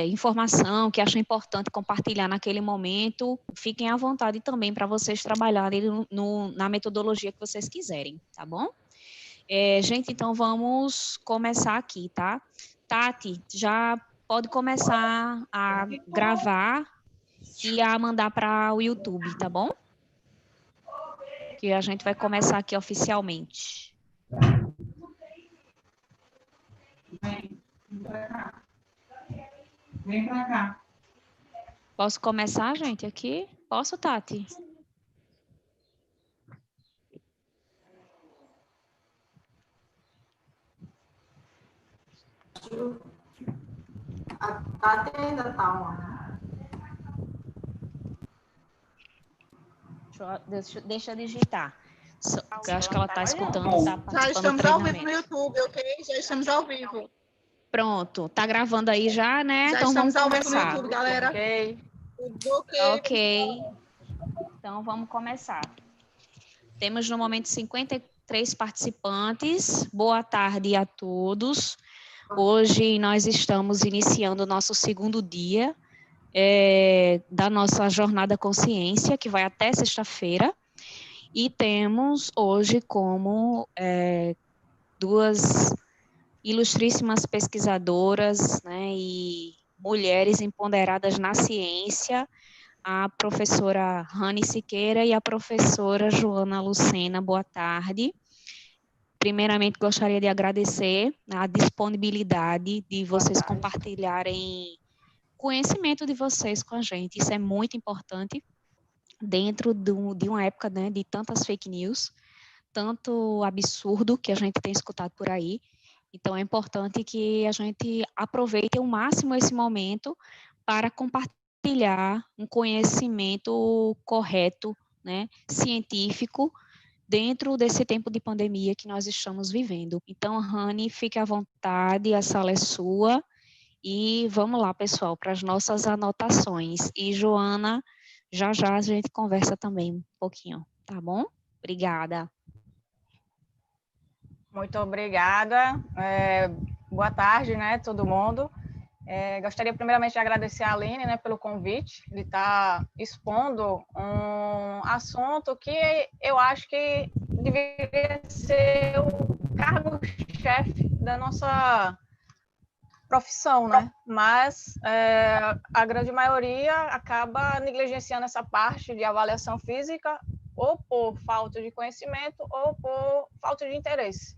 informação que acham importante compartilhar naquele momento, fiquem à vontade também para vocês trabalharem na metodologia que vocês quiserem, tá bom? Gente, então vamos começar aqui, tá? Tati, já pode começar a gravar e a mandar para o YouTube, tá bom? Que a gente vai começar aqui oficialmente. Vem pra cá. Posso começar, gente, aqui? Posso, Tati? A Tati ainda tá lá. Deixa eu digitar. Eu acho que ela está escutando, está participando. Já estamos ao vivo no YouTube, ok? Já estamos ao vivo. Pronto, tá gravando aí já, né? Já então vamos estamos ao começar. vivo no YouTube, galera. Ok. Ok. Então vamos começar. Temos no momento 53 participantes. Boa tarde a todos. Hoje nós estamos iniciando o nosso segundo dia da nossa Jornada Consciência, que vai até sexta-feira. E temos hoje como duas ilustríssimas pesquisadoras, né, e mulheres empoderadas na ciência, a professora Rani Siqueira e a professora Joana Lucena. Boa tarde. Primeiramente, gostaria de agradecer a disponibilidade de vocês compartilharem conhecimento de vocês com a gente. Isso é muito importante dentro de uma época, né, de tantas fake news, tanto absurdo que a gente tem escutado por aí. Então, é importante que a gente aproveite ao máximo esse momento para compartilhar um conhecimento correto, né, científico, dentro desse tempo de pandemia que nós estamos vivendo. Então, Rani, fique à vontade, a sala é sua. E vamos lá, pessoal, para as nossas anotações. E, Joana, já a gente conversa também um pouquinho, tá bom? Obrigada. Muito obrigada. Boa tarde, né, todo mundo. Gostaria primeiramente de agradecer a Aline, né, pelo convite, de estar expondo um assunto que eu acho que deveria ser o cargo-chefe da nossa profissão, né? Mas a grande maioria acaba negligenciando essa parte de avaliação física, ou por falta de conhecimento ou por falta de interesse.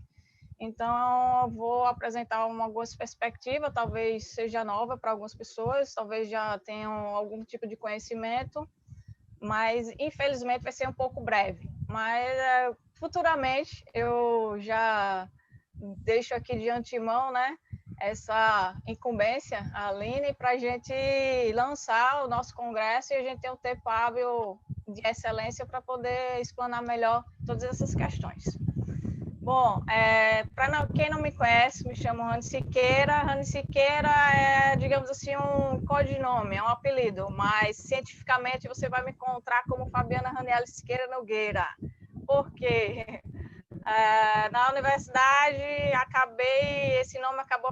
Então, eu vou apresentar algumas perspectivas, talvez seja nova para algumas pessoas, talvez já tenham algum tipo de conhecimento, mas, infelizmente, vai ser um pouco breve. Mas, futuramente, eu já deixo aqui de antemão, né, essa incumbência, a Aline, para a gente lançar o nosso congresso e a gente ter um tempo hábil de excelência para poder explanar melhor todas essas questões. Bom, para quem não me conhece, me chamo Rani Siqueira. Rani Siqueira é, digamos assim, um codinome, é um apelido, mas cientificamente você vai me encontrar como Fabiana Raniele Siqueira Nogueira. Por quê? Na universidade, esse nome acabou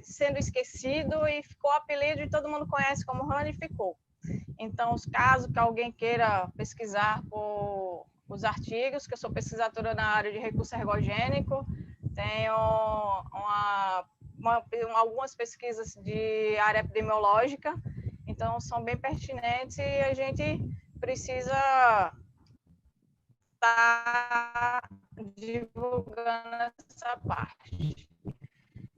sendo esquecido e ficou o apelido e todo mundo conhece como Rani e ficou. Então, caso que alguém queira pesquisar por os artigos, que eu sou pesquisadora na área de recurso ergogênico, tenho algumas pesquisas de área epidemiológica, então são bem pertinentes e a gente precisa estar divulgando essa parte.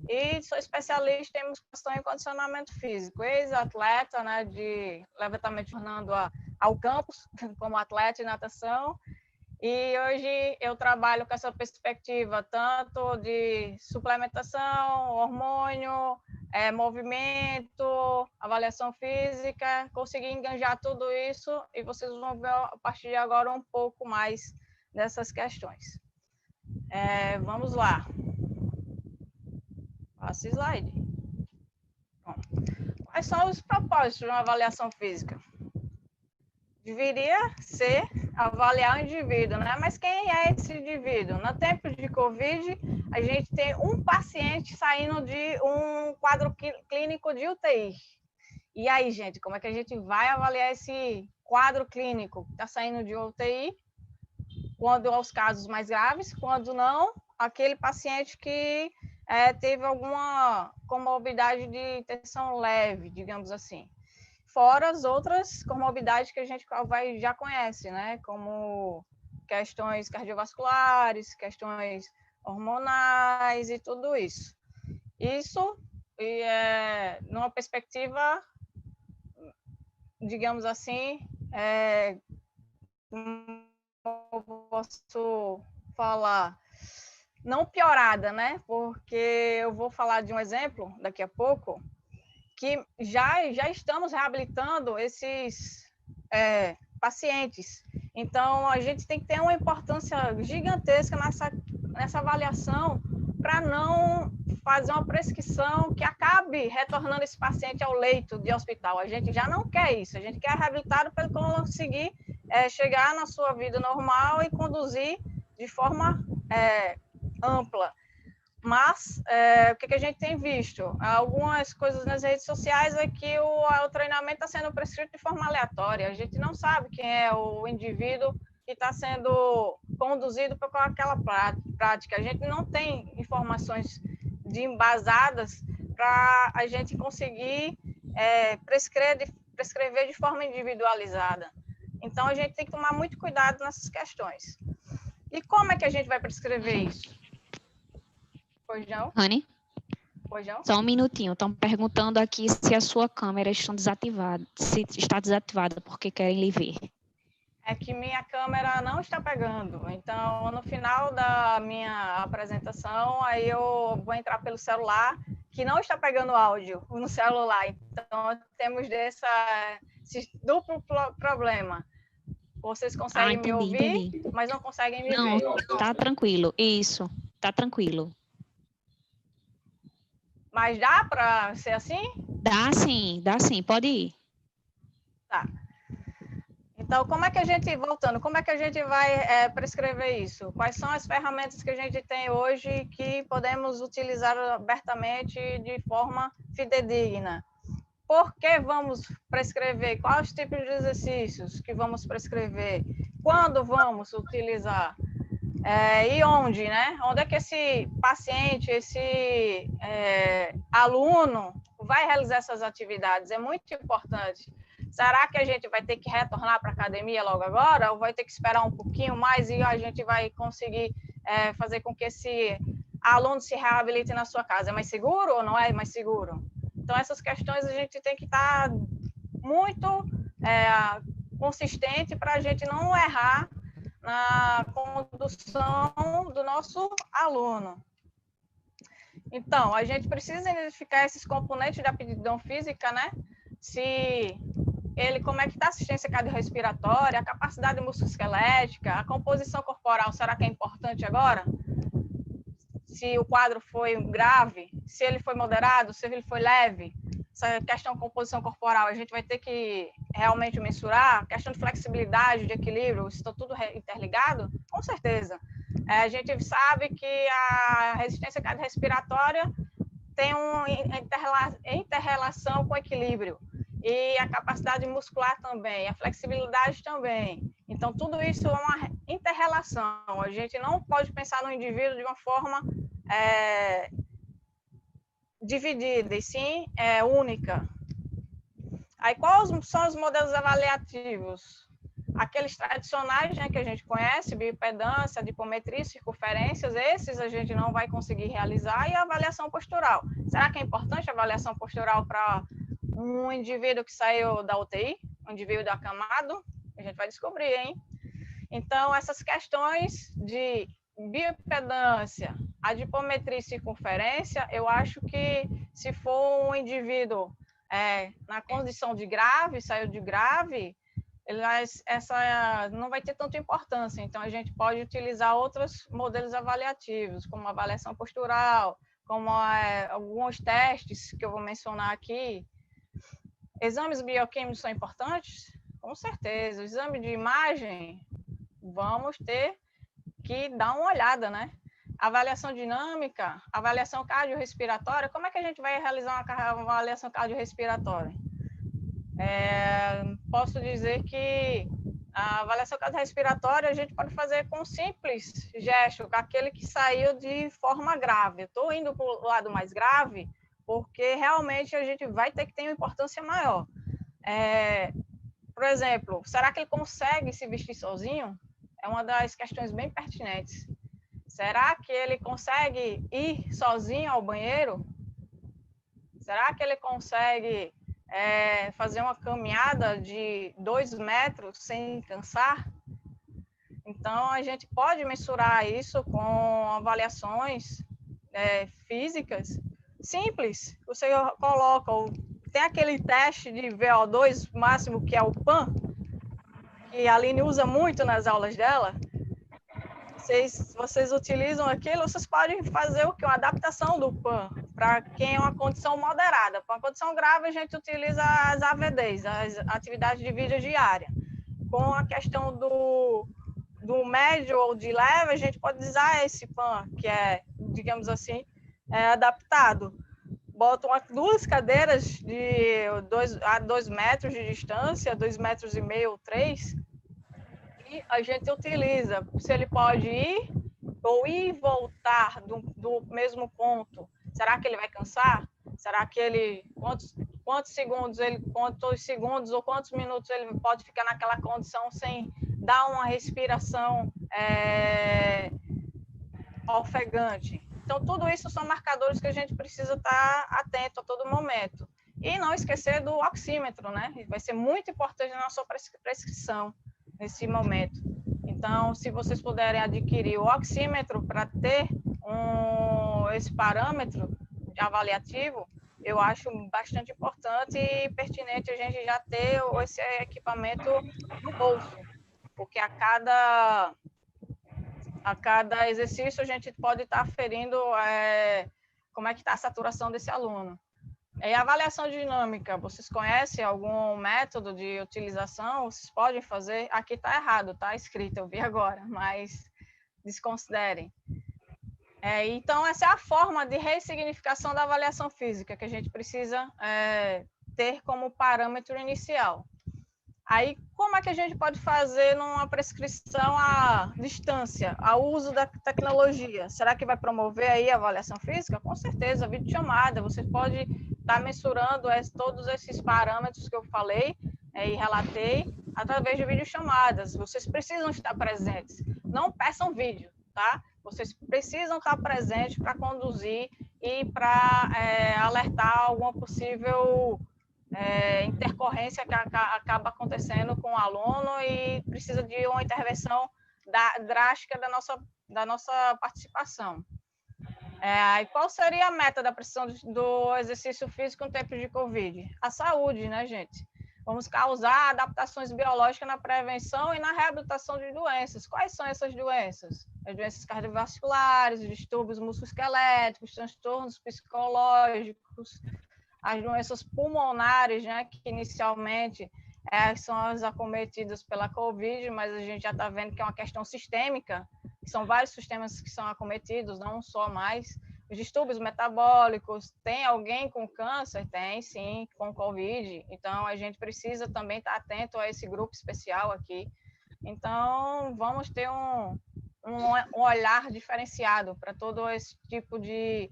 E sou especialista em musculação e condicionamento físico, ex-atleta, né, de levantamento tornando ao campus como atleta de natação. E hoje eu trabalho com essa perspectiva tanto de suplementação, hormônio, movimento, avaliação física, consegui enganjar tudo isso e vocês vão ver a partir de agora um pouco mais dessas questões. Vamos lá. Passa o slide. Bom, quais são os propósitos de uma avaliação física? Deveria ser avaliar o indivíduo, né? Mas quem é esse indivíduo? No tempo de Covid, a gente tem um paciente saindo de um quadro clínico de UTI. E aí, gente, como é que a gente vai avaliar esse quadro clínico que está saindo de UTI? Quando aos casos mais graves, quando não, aquele paciente que teve alguma comorbidade de tensão leve, digamos assim. Fora as outras comorbidades que a gente já conhece, né? Como questões cardiovasculares, questões hormonais e tudo isso. Isso, numa perspectiva, digamos assim, eu posso falar, não piorada, né? Porque eu vou falar de um exemplo daqui a pouco, que já estamos reabilitando esses pacientes. Então, a gente tem que ter uma importância gigantesca nessa avaliação para não fazer uma prescrição que acabe retornando esse paciente ao leito de hospital. A gente já não quer isso, a gente quer reabilitá-lo para ele conseguir chegar na sua vida normal e conduzir de forma ampla. Mas, o que a gente tem visto? Algumas coisas nas redes sociais é que o treinamento está sendo prescrito de forma aleatória. A gente não sabe quem é o indivíduo que está sendo conduzido por aquela prática. A gente não tem informações embasadas para a gente conseguir prescrever de forma individualizada. Então, a gente tem que tomar muito cuidado nessas questões. E como é que a gente vai prescrever isso? Pois não? Rani? Pois não? Só um minutinho. Estão perguntando aqui se a sua câmera está desativada, porque querem lhe ver. É que minha câmera não está pegando. Então, no final da minha apresentação, aí eu vou entrar pelo celular, que não está pegando áudio no celular. Então, temos esse duplo problema. Vocês conseguem me ouvir, mas não conseguem me ver. Não, tá tranquilo. Isso, tá tranquilo. Mas dá para ser assim? Dá sim, pode ir. Tá. Então, como é que a gente, voltando, como é que a gente vai prescrever isso? Quais são as ferramentas que a gente tem hoje que podemos utilizar abertamente de forma fidedigna? Por que vamos prescrever? Quais tipos de exercícios que vamos prescrever? Quando vamos utilizar? E onde, né? Onde é que esse paciente, esse aluno vai realizar essas atividades? É muito importante. Será que a gente vai ter que retornar para a academia logo agora? Ou vai ter que esperar um pouquinho mais e a gente vai conseguir fazer com que esse aluno se reabilite na sua casa? É mais seguro ou não é mais seguro? Então, essas questões a gente tem que estar muito consistente para a gente não errar na condução do nosso aluno. Então, a gente precisa identificar esses componentes da aptidão física, né? Como é que está a assistência cardiorrespiratória, a capacidade musculoesquelética, a composição corporal, será que é importante agora? Se o quadro foi grave, se ele foi moderado, se ele foi leve, essa questão de composição corporal, a gente vai ter que realmente mensurar, questão de flexibilidade, de equilíbrio, está tudo interligado? Com certeza. A gente sabe que a resistência cardiorrespiratória tem uma inter-relação com o equilíbrio, e a capacidade muscular também, a flexibilidade também. Então, tudo isso é uma inter-relação. A gente não pode pensar no indivíduo de uma forma dividida, e sim única. Aí, quais são os modelos avaliativos? Aqueles tradicionais, né, que a gente conhece, bioimpedância, dipometria, circunferências, esses a gente não vai conseguir realizar, e a avaliação postural. Será que é importante a avaliação postural para um indivíduo que saiu da UTI, um indivíduo acamado? A gente vai descobrir, hein? Então, essas questões de bioimpedância, a dipometria e circunferência, eu acho que se for um indivíduo na condição de grave, saiu de grave, essa não vai ter tanta importância. Então, a gente pode utilizar outros modelos avaliativos, como a avaliação postural, como alguns testes que eu vou mencionar aqui. Exames bioquímicos são importantes? Com certeza. O exame de imagem, vamos ter que dar uma olhada, né? Avaliação dinâmica, avaliação cardiorrespiratória, como é que a gente vai realizar uma avaliação cardiorrespiratória? Posso dizer que a avaliação cardiorrespiratória a gente pode fazer com um simples gesto, aquele que saiu de forma grave. Estou indo para o lado mais grave, porque realmente a gente vai ter que ter uma importância maior. Por exemplo, será que ele consegue se vestir sozinho? É uma das questões bem pertinentes. Será que ele consegue ir sozinho ao banheiro? Será que ele consegue fazer uma caminhada de 2 metros sem cansar? Então, a gente pode mensurar isso com avaliações físicas simples. Você coloca, tem aquele teste de VO2 máximo, que é o PAN, que a Aline usa muito nas aulas dela. Vocês utilizam aquilo, vocês podem fazer o que? Uma adaptação do PAN, para quem é uma condição moderada. Para uma condição grave, a gente utiliza as AVDs, as atividades de vida diária. Com a questão do médio ou de leve, a gente pode usar esse PAN, que é, digamos assim, adaptado. Botam 2 cadeiras de 2 metros de distância, 2,5 metros, 3, e a gente utiliza se ele pode ir ou ir e voltar do mesmo ponto. Será que ele vai cansar? Será que ele quantos segundos ou quantos minutos ele pode ficar naquela condição sem dar uma respiração ofegante? Então, tudo isso são marcadores que a gente precisa estar atento a todo momento. E não esquecer do oxímetro, né? Vai ser muito importante na sua prescrição nesse momento. Então, se vocês puderem adquirir o oxímetro para ter esse parâmetro avaliativo, eu acho bastante importante e pertinente a gente já ter esse equipamento no bolso, porque a cada exercício a gente pode estar aferindo como é que está a saturação desse aluno. E a avaliação dinâmica, vocês conhecem algum método de utilização? Vocês podem fazer? Aqui está errado, está escrito, eu vi agora, mas desconsiderem. Então, essa é a forma de ressignificação da avaliação física que a gente precisa ter como parâmetro inicial. Aí, como é que a gente pode fazer numa prescrição à distância, ao uso da tecnologia? Será que vai promover aí a avaliação física? Com certeza, videochamada, você pode estar mensurando todos esses parâmetros que eu falei e relatei através de videochamadas. Vocês precisam estar presentes, não peçam vídeo, tá? Vocês precisam estar presentes para conduzir e para alertar alguma possível intercorrência que acaba acontecendo com o aluno e precisa de uma intervenção drástica da nossa participação. E qual seria a meta da prescrição do exercício físico no tempo de Covid? A saúde, né, gente? Vamos causar adaptações biológicas na prevenção e na reabilitação de doenças. Quais são essas doenças? As doenças cardiovasculares, os distúrbios musculoesqueléticos, transtornos psicológicos, as doenças pulmonares, né, que inicialmente são as acometidas pela Covid, mas a gente já está vendo que é uma questão sistêmica, que são vários sistemas que são acometidos, não um só mais. Os distúrbios metabólicos, tem alguém com câncer? Tem, sim, com Covid. Então, a gente precisa também estar atento a esse grupo especial aqui. Então, vamos ter um olhar diferenciado para todo esse tipo de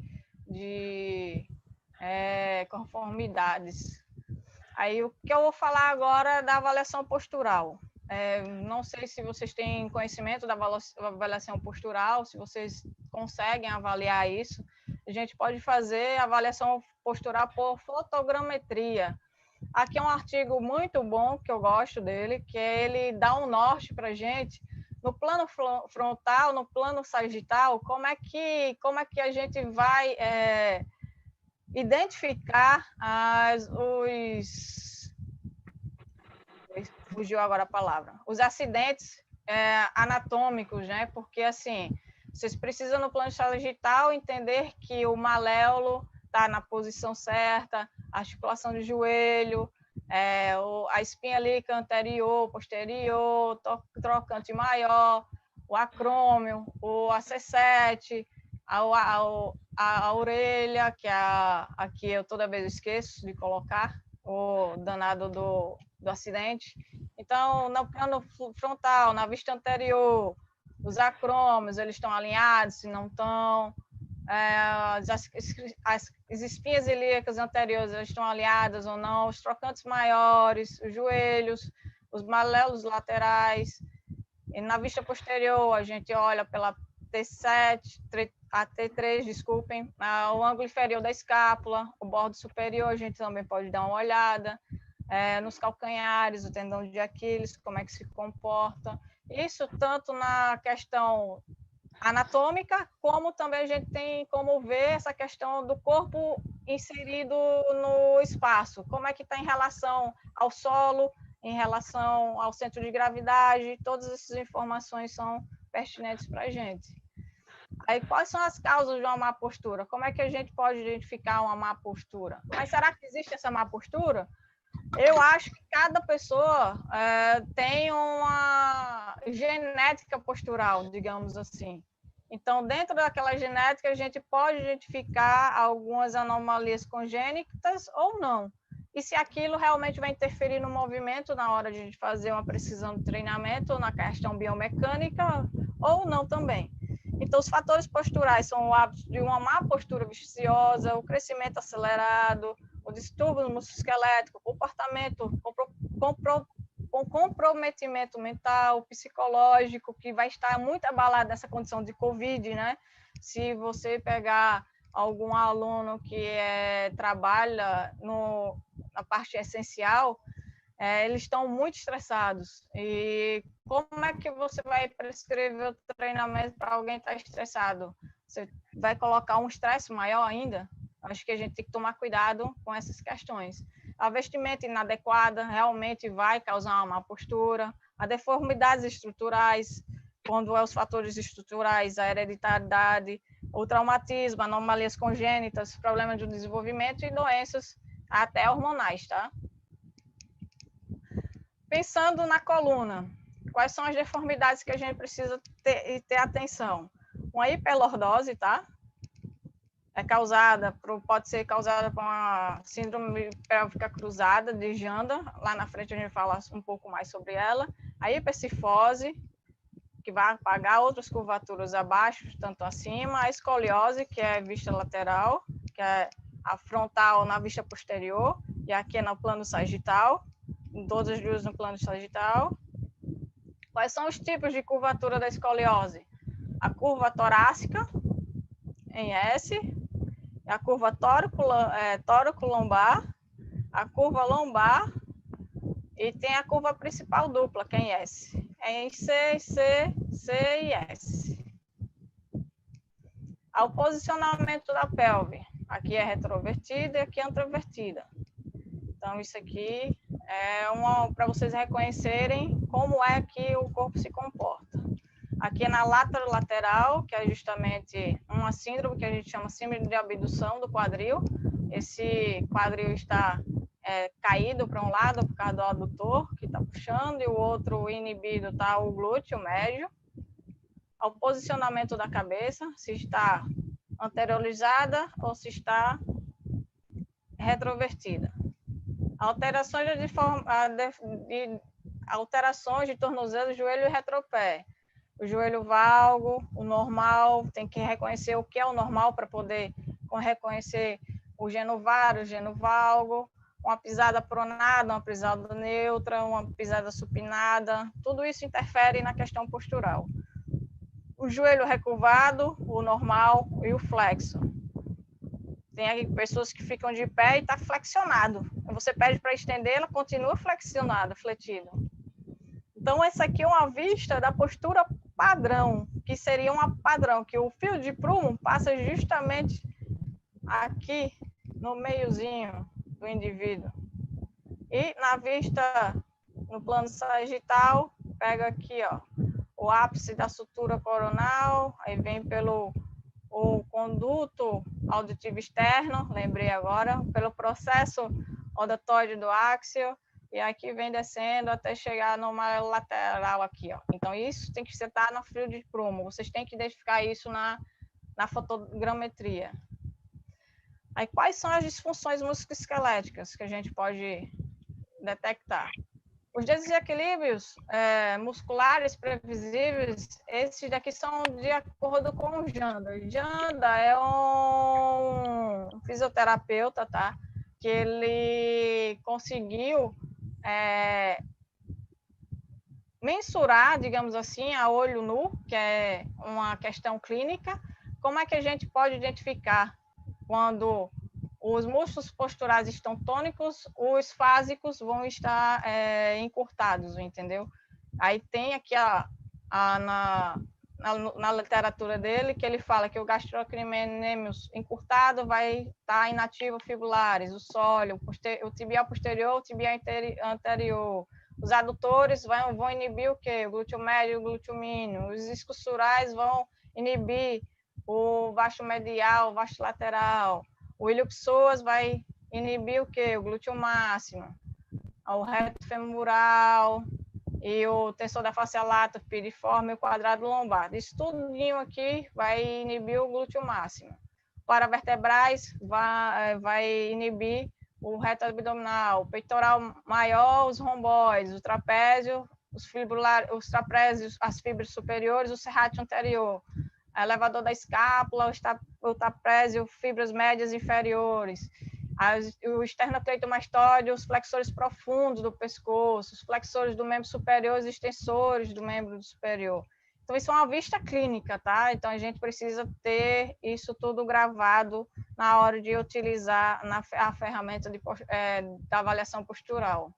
conformidades. Aí, o que eu vou falar agora é da avaliação postural. Não sei se vocês têm conhecimento da avaliação postural, se vocês conseguem avaliar isso. A gente pode fazer avaliação postural por fotogrametria. Aqui é um artigo muito bom, que eu gosto dele, que ele dá um norte para a gente, no plano frontal, no plano sagital, como é que a gente vai identificar fugiu agora a palavra, os acidentes anatômicos, né? Porque, assim, vocês precisam, no plano sagital, entender que o maléolo está na posição certa, a articulação do joelho, a espinha líquica anterior, posterior, trocante maior, o acrômio, o AC7, a orelha, que aqui eu toda vez esqueço de colocar, o danado do acidente. Então, no plano frontal, na vista anterior, os acrômios, eles estão alinhados, se não estão. As espinhas ilíacas anteriores, elas estão alinhadas ou não, os trocantes maiores, os joelhos, os malelos laterais. E na vista posterior, a gente olha pela T7, a T3, desculpem, o ângulo inferior da escápula, o bordo superior, a gente também pode dar uma olhada, nos calcanhares, o tendão de Aquiles, como é que se comporta. Isso tanto na questão anatômica, como também a gente tem como ver essa questão do corpo inserido no espaço, como é que está em relação ao solo, em relação ao centro de gravidade, todas essas informações são pertinentes para a gente. Aí, quais são as causas de uma má postura? Como é que a gente pode identificar uma má postura? Mas será que existe essa má postura? Eu acho que cada pessoa tem uma genética postural, digamos assim. Então, dentro daquela genética, a gente pode identificar algumas anomalias congênitas ou não. E se aquilo realmente vai interferir no movimento na hora de a gente fazer uma precisão de treinamento, ou na questão biomecânica, ou não também. Então, os fatores posturais são o hábito de uma má postura viciosa, o crescimento acelerado, o distúrbio do músculo esquelético, comportamento com comprometimento mental, psicológico, que vai estar muito abalado nessa condição de Covid, né? Se você pegar algum aluno que trabalha na parte essencial, eles estão muito estressados. E como é que você vai prescrever o treinamento para alguém que está estressado? Você vai colocar um estresse maior ainda? Acho que a gente tem que tomar cuidado com essas questões. A vestimenta inadequada realmente vai causar uma má postura. As deformidades estruturais, quando os fatores estruturais, a hereditariedade, o traumatismo, anomalias congênitas, problemas de desenvolvimento e doenças até hormonais, tá? Pensando na coluna, quais são as deformidades que a gente precisa ter atenção? Uma hiperlordose, tá? Pode ser causada por uma síndrome pélvica cruzada de Janda. Lá na frente a gente fala um pouco mais sobre ela. A hipercifose, que vai apagar outras curvaturas abaixo, tanto acima. A escoliose, que é vista lateral, que é a frontal na vista posterior, e aqui no plano sagital, em todas as duas no plano sagital. Quais são os tipos de curvatura da escoliose? A curva torácica, em S, a curva tóraco-lombar, a curva lombar, e tem a curva principal dupla, que é em S. É em C, C, C e S. Ao posicionamento da pelve, aqui é retrovertida e aqui é antrovertida. Então, isso aqui é para vocês reconhecerem como é que o corpo se comporta. Aqui é na lateral, que é justamente uma síndrome que a gente chama síndrome de abdução do quadril. Esse quadril está caído para um lado por causa do adutor, que está puxando, e o outro inibido está o glúteo médio. Ao posicionamento da cabeça, se está anteriorizada ou se está retrovertida. Alterações de tornozelo, joelho e retropé. O joelho valgo, o normal, tem que reconhecer o que é o normal para poder reconhecer o genovário, o genovalgo, uma pisada pronada, uma pisada neutra, uma pisada supinada, tudo isso interfere na questão postural. O joelho recurvado, o normal e o flexo. Tem pessoas que ficam de pé e está flexionado. Você pede para estender, ela continua flexionada, fletido. Então, essa aqui é uma vista da postura padrão, que seria uma padrão, que o fio de prumo passa justamente aqui no meiozinho do indivíduo. E na vista, no plano sagital, pega aqui, ó, o ápice da sutura coronal, aí vem pelo o conduto auditivo externo, lembrei agora, pelo processo odotóide do áxio, e aqui vem descendo até chegar numa lateral aqui, ó. Então, isso tem que estar no fio de prumo. Vocês têm que identificar isso na fotogrametria. Aí, quais são as disfunções musculoesqueléticas que a gente pode detectar? Os desequilíbrios musculares previsíveis, esses daqui são de acordo com o Janda. Janda é um fisioterapeuta, tá? Que ele conseguiu mensurar, digamos assim, a olho nu, que é uma questão clínica, como é que a gente pode identificar quando os músculos posturais estão tônicos, os fásicos vão estar encurtados, entendeu? Aí tem aqui na literatura dele que ele fala que o gastrocnemius encurtado vai estar inativo fibulares, o sóleo, o tibial posterior, o tibial anterior. Os adutores vão inibir o quê? O glúteo médio e o glúteo mínimo. Os isquiosurais vão inibir o vasto medial, o vasto lateral. O iliopsoas vai inibir o quê? O glúteo máximo. O reto femoral e o tensor da face lata, piriforme e o quadrado lombar. Isso tudinho aqui vai inibir o glúteo máximo. Paravertebrais vai inibir o reto abdominal, o peitoral maior, os romboides, o trapézio, os trapézios, as fibras superiores, o serrátil anterior, o elevador da escápula, o trapézio, fibras médias inferiores, o esternocleidomastoide, os flexores profundos do pescoço, os flexores do membro superior, os extensores do membro superior. Então, isso é uma vista clínica, tá? Então, a gente precisa ter isso tudo gravado na hora de utilizar a ferramenta da avaliação postural.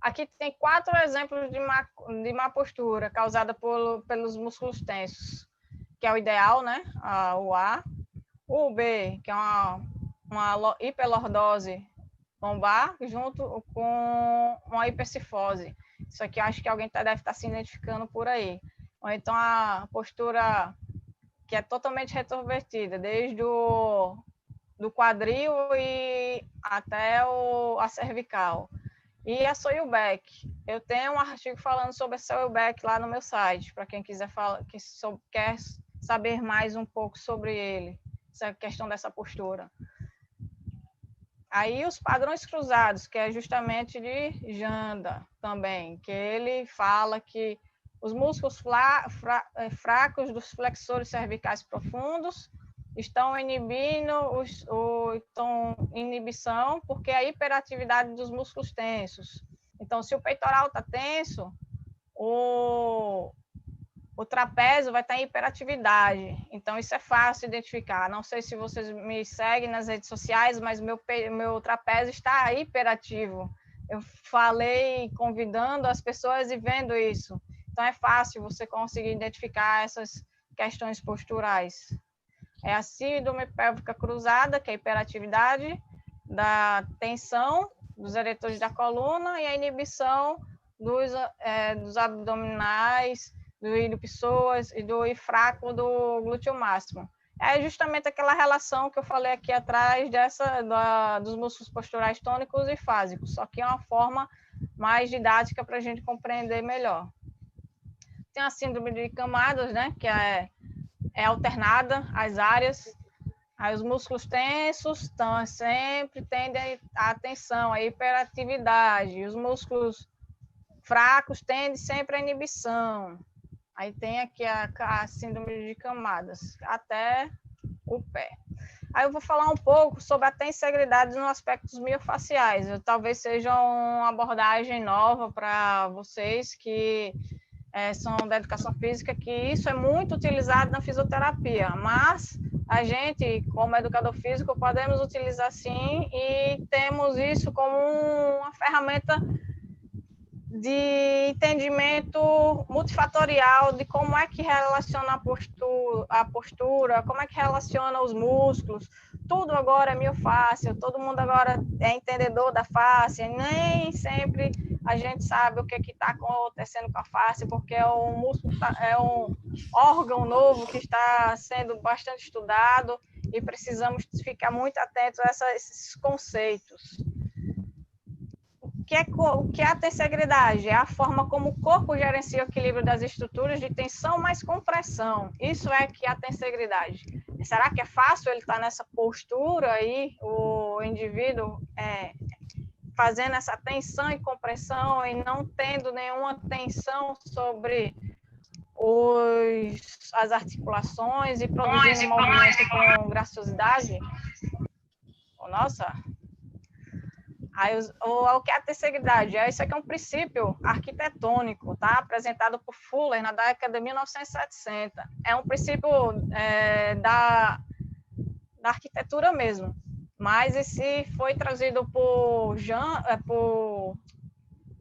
Aqui tem 4 exemplos de má postura causada pelos músculos tensos, que é o ideal, né? O A. O B, que é uma hiperlordose lombar, junto com uma hipercifose. Isso aqui eu acho que alguém deve estar se identificando por aí. Ou então a postura que é totalmente retrovertida, desde do quadril e até a cervical. E a Soilbeck. Eu tenho um artigo falando sobre a Soilbeck lá no meu site, para quem quiser quer saber mais um pouco sobre ele, essa questão dessa postura. Aí os padrões cruzados, que é justamente de Janda também, que ele fala que os músculos fracos dos flexores cervicais profundos estão inibindo inibição, porque é a hiperatividade dos músculos tensos. Então, se o peitoral está tenso, o trapézio vai estar em hiperatividade. Então, isso é fácil identificar. Não sei se vocês me seguem nas redes sociais, mas meu trapézio está hiperativo. Eu falei convidando as pessoas e vendo isso. Então, é fácil você conseguir identificar essas questões posturais. É a síndrome pélvica cruzada, que é a hiperatividade da tensão dos eretores da coluna e a inibição dos abdominais, do iliopsoas e do fraco do glúteo máximo. É justamente aquela relação que eu falei aqui atrás dos músculos posturais tônicos e fásicos, só que é uma forma mais didática para a gente compreender melhor. Tem a síndrome de camadas, né, que é alternada as áreas. Aí os músculos tensos sempre tendem à tensão, à hiperatividade. Os músculos fracos tendem sempre à inibição. Aí tem aqui a síndrome de camadas, até o pé. Aí eu vou falar um pouco sobre a tensegridade nos aspectos miofaciais. Talvez seja uma abordagem nova para vocês que são da educação física, que isso é muito utilizado na fisioterapia, mas a gente, como educador físico, podemos utilizar sim e temos isso como uma ferramenta de entendimento multifatorial de como é que relaciona a postura, como é que relaciona os músculos. Tudo agora é miofácil, todo mundo agora é entendedor da face, nem sempre a gente sabe o que está acontecendo com a face, porque é um músculo, é um órgão novo que está sendo bastante estudado e precisamos ficar muito atentos a esses conceitos. O que é a tensegridade? É a forma como o corpo gerencia o equilíbrio das estruturas de tensão mais compressão. Isso é que é a tensegridade. Será que é fácil ele estar nessa postura aí, o indivíduo fazendo essa tensão e compressão e não tendo nenhuma tensão sobre as articulações e produzindo movimento com graciosidade? Nossa! Aí, o que é a tensegridade? Isso aqui é um princípio arquitetônico, tá? Apresentado por Fuller na década de 1960. É um princípio da arquitetura mesmo, mas esse foi trazido por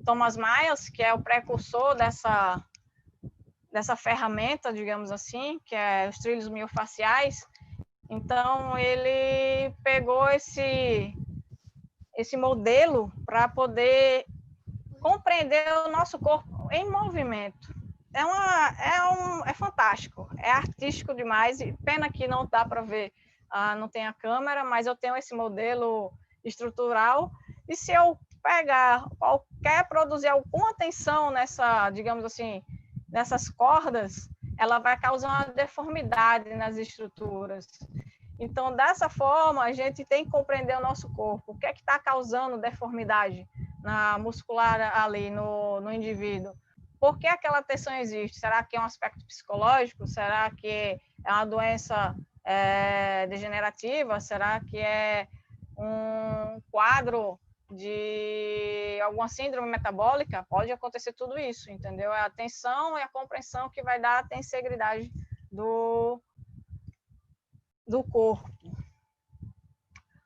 Thomas Myers, que é o precursor dessa ferramenta, digamos assim, que é os trilhos miofaciais. Então, ele pegou esse modelo para poder compreender o nosso corpo em movimento. É fantástico, é artístico demais, e pena que não dá para ver, não tem a câmera, mas eu tenho esse modelo estrutural, e se eu produzir alguma tensão digamos assim, nessas cordas, ela vai causar uma deformidade nas estruturas. Então, dessa forma, a gente tem que compreender o nosso corpo. O que é que está causando deformidade na muscular ali no indivíduo? Por que aquela tensão existe? Será que é um aspecto psicológico? Será que é uma doença degenerativa? Será que é um quadro de alguma síndrome metabólica? Pode acontecer tudo isso, entendeu? É a tensão e a compreensão que vai dar a tensegridade do corpo.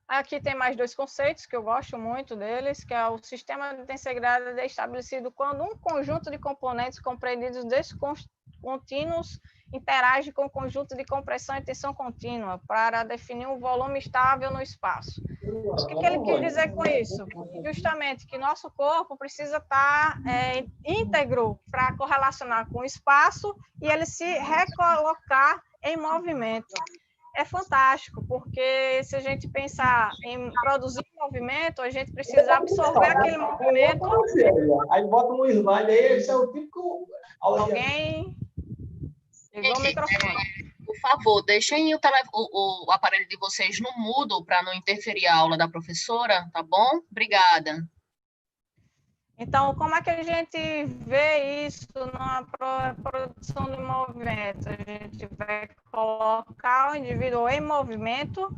Aqui tem mais dois conceitos que eu gosto muito deles, que é o sistema de tensegridade estabelecido quando um conjunto de componentes compreendidos descontínuos interage com o conjunto de compressão e tensão contínua para definir um volume estável no espaço. O que ele quer dizer com isso? Justamente que nosso corpo precisa estar íntegro para correlacionar com o espaço e ele se recolocar em movimento. É fantástico, porque se a gente pensar em produzir movimento, a gente precisa absorver aquele movimento. Aí bota um slide aí, esse é o típico... Alguém ligou o microfone. Por favor, deixem o aparelho de vocês no mudo para não interferir a aula da professora, tá bom? Obrigada. Então, como é que a gente vê isso na produção de movimento? A gente vai colocar o indivíduo em movimento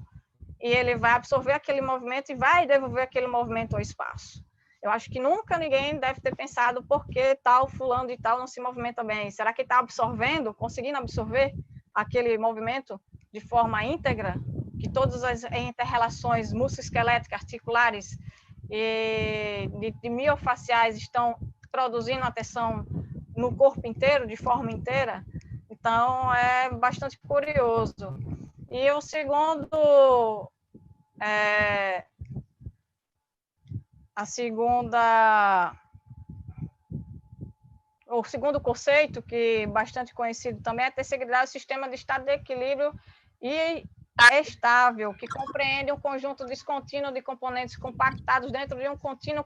e ele vai absorver aquele movimento e vai devolver aquele movimento ao espaço. Eu acho que nunca ninguém deve ter pensado por que tal fulano de tal não se movimenta bem. Será que está absorvendo, conseguindo absorver aquele movimento de forma íntegra? Que todas as inter-relações musculoesqueléticas, articulares, e de miofaciais estão produzindo a tensão no corpo inteiro, de forma inteira. Então, é bastante curioso. E o segundo conceito, que é bastante conhecido também, é a tensegridade do sistema de estado de equilíbrio e estável, que compreende um conjunto descontínuo de componentes compactados dentro de um contínuo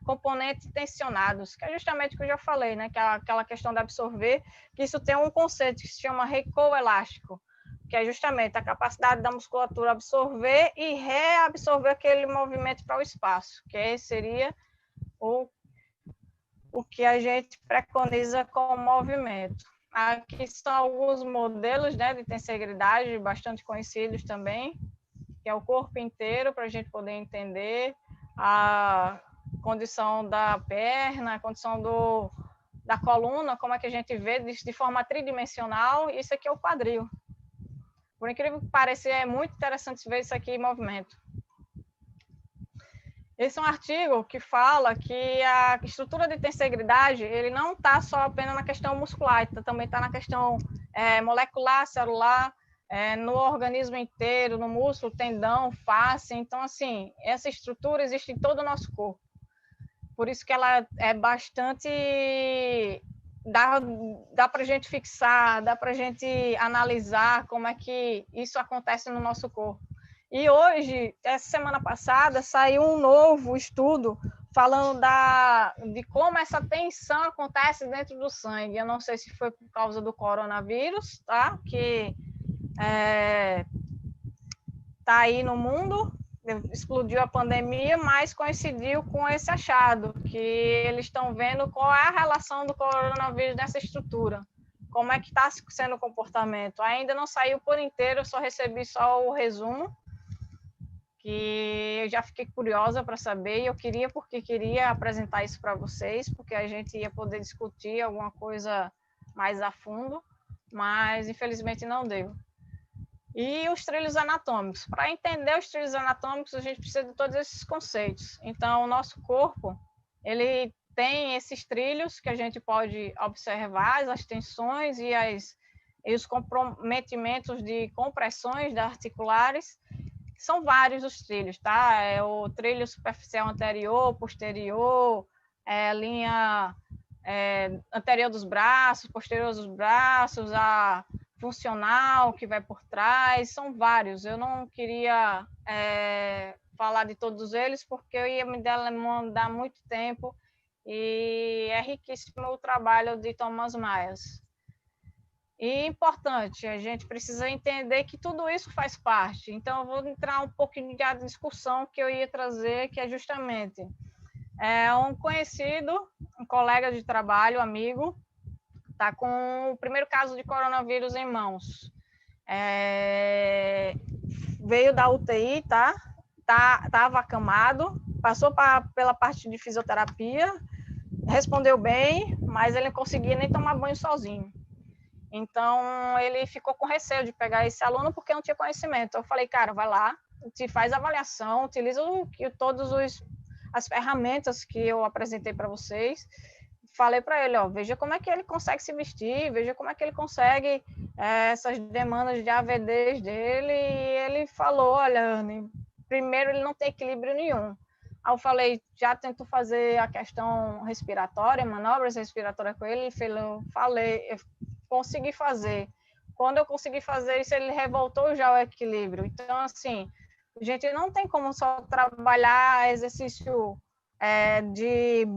componente tensionados, que é justamente o que eu já falei, né? Que é aquela questão de absorver, que isso tem um conceito que se chama recall elástico, que é justamente a capacidade da musculatura absorver e reabsorver aquele movimento para o espaço, que seria o que a gente preconiza como movimento. Aqui são alguns modelos, né, de tensegridade bastante conhecidos também, que é o corpo inteiro, para a gente poder entender a condição da perna, a condição da coluna, como é que a gente vê de forma tridimensional. Isso aqui é o quadril. Por incrível que pareça, é muito interessante ver isso aqui em movimento. Esse é um artigo que fala que a estrutura de tensegridade, ele não está só apenas na questão muscular, também está na questão molecular, celular, no organismo inteiro, no músculo, tendão, face. Então, assim, essa estrutura existe em todo o nosso corpo. Por isso que ela é bastante... Dá para a gente fixar, dá para a gente analisar como é que isso acontece no nosso corpo. E hoje, essa semana passada, saiu um novo estudo falando de como essa tensão acontece dentro do sangue. Eu não sei se foi por causa do coronavírus, tá? Que tá aí no mundo, explodiu a pandemia, mas coincidiu com esse achado, que eles estão vendo qual é a relação do coronavírus nessa estrutura, como é que está sendo o comportamento. Ainda não saiu por inteiro, eu só recebi só o resumo, que eu já fiquei curiosa para saber, e eu queria apresentar isso para vocês, porque a gente ia poder discutir alguma coisa mais a fundo, mas infelizmente não deu. E os trilhos anatômicos. Para entender os trilhos anatômicos, a gente precisa de todos esses conceitos. Então, o nosso corpo, ele tem esses trilhos que a gente pode observar, as tensões e os comprometimentos de compressões articulares. São vários os trilhos, tá? É o trilho superficial anterior, posterior, linha anterior dos braços, posterior dos braços, a funcional que vai por trás, são vários. Eu não queria falar de todos eles, porque eu ia me demandar muito tempo, e é riquíssimo o trabalho de Thomas Myers. E importante, a gente precisa entender que tudo isso faz parte. Então, eu vou entrar um pouquinho de discussão que eu ia trazer, que é justamente um conhecido, um colega de trabalho, amigo, está com o primeiro caso de coronavírus em mãos. Veio da UTI, estava acamado, passou pela parte de fisioterapia, respondeu bem, mas ele não conseguia nem tomar banho sozinho. Então, ele ficou com receio de pegar esse aluno porque não tinha conhecimento. Eu falei, cara, vai lá, te faz avaliação, utiliza todas as ferramentas que eu apresentei para vocês. Falei para ele, veja como é que ele consegue se vestir, veja como é que ele consegue essas demandas de AVDs dele. E ele falou, olha, Anne, primeiro ele não tem equilíbrio nenhum. Aí eu falei, já tento fazer a questão respiratória, manobras respiratórias com ele. Eu consegui fazer. Quando eu consegui fazer isso, ele revoltou já o equilíbrio. Então, assim, a gente não tem como só trabalhar exercício de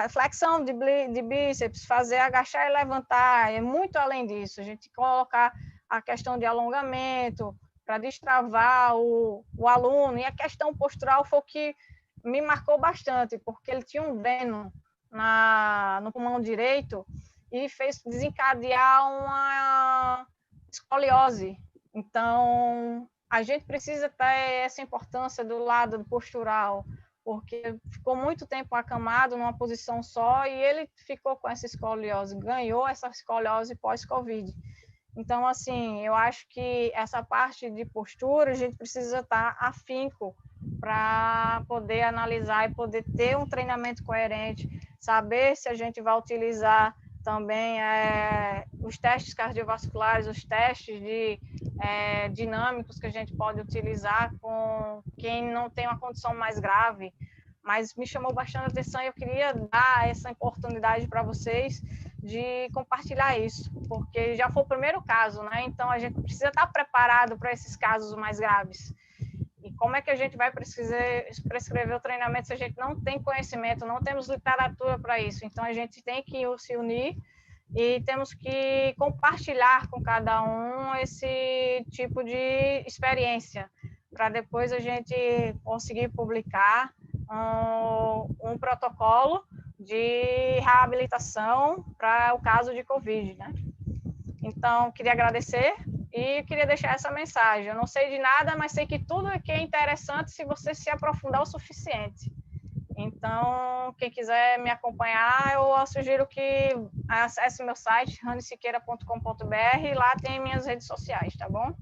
flexão de bíceps, fazer agachar e levantar, é muito além disso. A gente colocar a questão de alongamento para destravar o aluno, e a questão postural foi o que me marcou bastante, porque ele tinha um dreno no pulmão direito e fez desencadear uma escoliose. Então, a gente precisa ter essa importância do lado postural, porque ficou muito tempo acamado numa posição só, e ele ficou com essa escoliose, ganhou essa escoliose pós-Covid. Então, assim, eu acho que essa parte de postura, a gente precisa estar afinco para poder analisar e poder ter um treinamento coerente, saber se a gente vai utilizar também os testes cardiovasculares, os testes dinâmicos que a gente pode utilizar com quem não tem uma condição mais grave. Mas me chamou bastante atenção e eu queria dar essa oportunidade para vocês de compartilhar isso, porque já foi o primeiro caso, né? Então, a gente precisa estar preparado para esses casos mais graves. E como é que a gente vai prescrever o treinamento se a gente não tem conhecimento, não temos literatura para isso? Então, a gente tem que se unir e temos que compartilhar com cada um esse tipo de experiência, para depois a gente conseguir publicar um protocolo de reabilitação para o caso de Covid, né? Então, queria agradecer e queria deixar essa mensagem. Eu não sei de nada, mas sei que tudo aqui é interessante se você se aprofundar o suficiente. Então, quem quiser me acompanhar, eu sugiro que acesse meu site, ranisiqueira.com.br, e lá tem minhas redes sociais, tá bom?